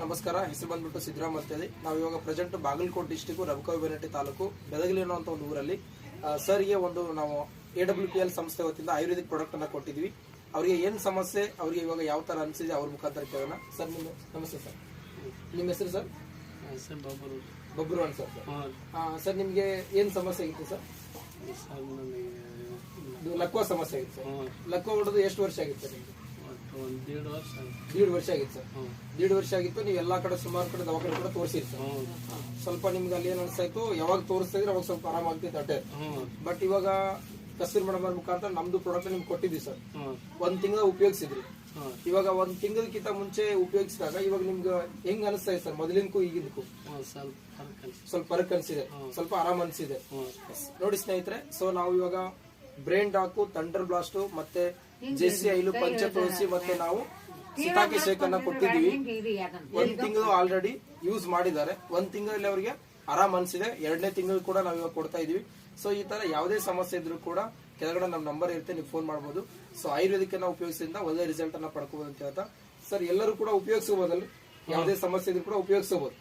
ನಮಸ್ಕಾರ. ಹೆಸರು ಬಂದ್ಬಿಟ್ಟು ಸಿದ್ದರಾಮ್ ಅಂತ ಹೇಳಿ. ನಾವು ಇವಾಗ ಪ್ರೆಸೆಂಟ್ ಬಾಗಲಕೋಟೆ ಡಿಸ್ಟಿಕ್ ರಬಕವಿಬೆನಟ್ಟಿ ತಾಲೂಕು ಬೆಳಗಲಿ ಅನ್ನೋ ಒಂದು ಊರಲ್ಲಿ ಸರ್ಗೆ ಒಂದು ನಾವು AWPL ಸಂಸ್ಥೆ ವತಿಯಿಂದ ಆಯುರ್ವೇದಿಕ್ ಪ್ರಾಡಕ್ಟ್ ಅನ್ನ ಕೊಟ್ಟಿದ್ವಿ. ಅವರಿಗೆ ಏನ್ ಸಮಸ್ಯೆ, ಅವರಿಗೆ ಇವಾಗ ಯಾವ ತರ ಅನಿಸಿದೆ ಅವ್ರ ಮುಖಾಂತರ ಕೇಳೋಣ. ಸರ್ ನಿಮ್ಮ ನಮಸ್ತೆ ಸರ್, ನಿಮ್ಮ ಹೆಸರು ಸರ್? ಬಬ್ರು ಅಂತ ಸರ್. ಸರ್ ನಿಮ್ಗೆ ಏನ್ ಸಮಸ್ಯೆ ಆಗಿತ್ತು ಸರ್? ಲಕ್ವ ಸಮಸ್ಯೆ ಆಗಿತ್ತು ಸರ್. ಲಕ್ವ ಹೊಡೆದು ಎಷ್ಟು ವರ್ಷ ಆಗಿತ್ತು ನಿಮ್ಗೆ? 1.5 ವರ್ಷ ಆಗಿತ್ತು ಸರ್. 1.5 ವರ್ಷ ಆಗಿತ್ತು. ನೀವು ಎಲ್ಲಾ ಕಡೆ ಸುಮಾರು ಕಡೆ ದವಾಖಾನೆ ಕೂಡ ತೋರಿಸಿರಿ ಸರ್. ಸ್ವಲ್ಪ ನಿಮ್ಗೆ ಅಲ್ಲಿ ಏನ್ ಅನ್ಸಾಯ್ತು, ಯಾವಾಗ ತೋರಿಸ್ತಾ ಇದ್ರೆ ಅವಾಗ ಸ್ವಲ್ಪ ಆರಾಮಾಗ್ತಿತ್ತು ಅಟ್ಟೆ. ಬಟ್ ಇವಾಗ ಕಸ್ತೂರಿ ಮೇಡಮ್ ಅವ್ರ ಮುಖಾಂತರ ನಮ್ದು ಪ್ರಾಡಕ್ಟ್ ನಿಮ್ಗೆ ಕೊಟ್ಟಿದ್ವಿ ಸರ್. 1 ತಿಂಗಳ ಉಪಯೋಗಿಸಿದ್ರಿ. ಇವಾಗ 1 ತಿಂಗಳಕ್ಕಿಂತ ಮುಂಚೆ ಉಪಯೋಗಿಸಿದಾಗ ಇವಾಗ ನಿಮ್ಗೆ ಹೆಂಗ್ ಅನಿಸ್ತಾ ಇದೆ ಸರ್? ಮೊದಲಿನಕ್ಕೂ ಈಗಿದಕ್ಕೂ ಸ್ವಲ್ಪ ಫರಕ್ ಅನ್ಸಿದೆ, ಸ್ವಲ್ಪ ಆರಾಮ್ ಅನ್ಸಿದೆ ನೋಡಿ ಸ್ನೇಹಿತರೆ. ಸೊ ನಾವು ಇವಾಗ ಬ್ರೈನ್ ಡಾಕು, ಥಂಡರ್ ಬ್ಲಾಸ್ಟ್ ಮತ್ತೆ ಜೆಸ್ಸಿ ಐಲು, ಪಂಚ ತುಳಸಿ ಮತ್ತೆ ನಾವು ಸಿತಾಕಿ ಶೇಕ್ ಅನ್ನ ಕೊಟ್ಟಿದೀವಿ. 1 ತಿಂಗಳು ಆಲ್ರೆಡಿ ಯೂಸ್ ಮಾಡಿದ್ದಾರೆ. 1 ತಿಂಗಳಲ್ಲಿ ಅವರಿಗೆ ಆರಾಮ್ ಅನ್ಸಿದೆ. 2ನೇ ತಿಂಗಳು ಕೂಡ ನಾವು ಇವಾಗ ಕೊಡ್ತಾ ಇದೀವಿ. ಸೊ ಈ ತರ ಯಾವುದೇ ಸಮಸ್ಯೆ ಇದ್ರೂ ಕೂಡ ಕೆಳಗಡೆ ನಮ್ ನಂಬರ್ ಇರುತ್ತೆ, ನೀವು ಫೋನ್ ಮಾಡಬಹುದು. ಸೊ ಆಯುರ್ವೇದಿಕ್ ಉಪಯೋಗಿಸಿದ ಒಳ್ಳೆ ರಿಸಲ್ಟ್ ಅನ್ನ ಪಡ್ಕೋಬಹುದು ಅಂತ ಹೇಳ್ತಾ ಸರ್, ಎಲ್ಲರೂ ಕೂಡ ಉಪಯೋಗಿಸಬಹುದಲ್ಲಿ ಯಾವುದೇ ಸಮಸ್ಯೆ ಇದ್ರೂ ಕೂಡ ಉಪಯೋಗಿಸಬಹುದು.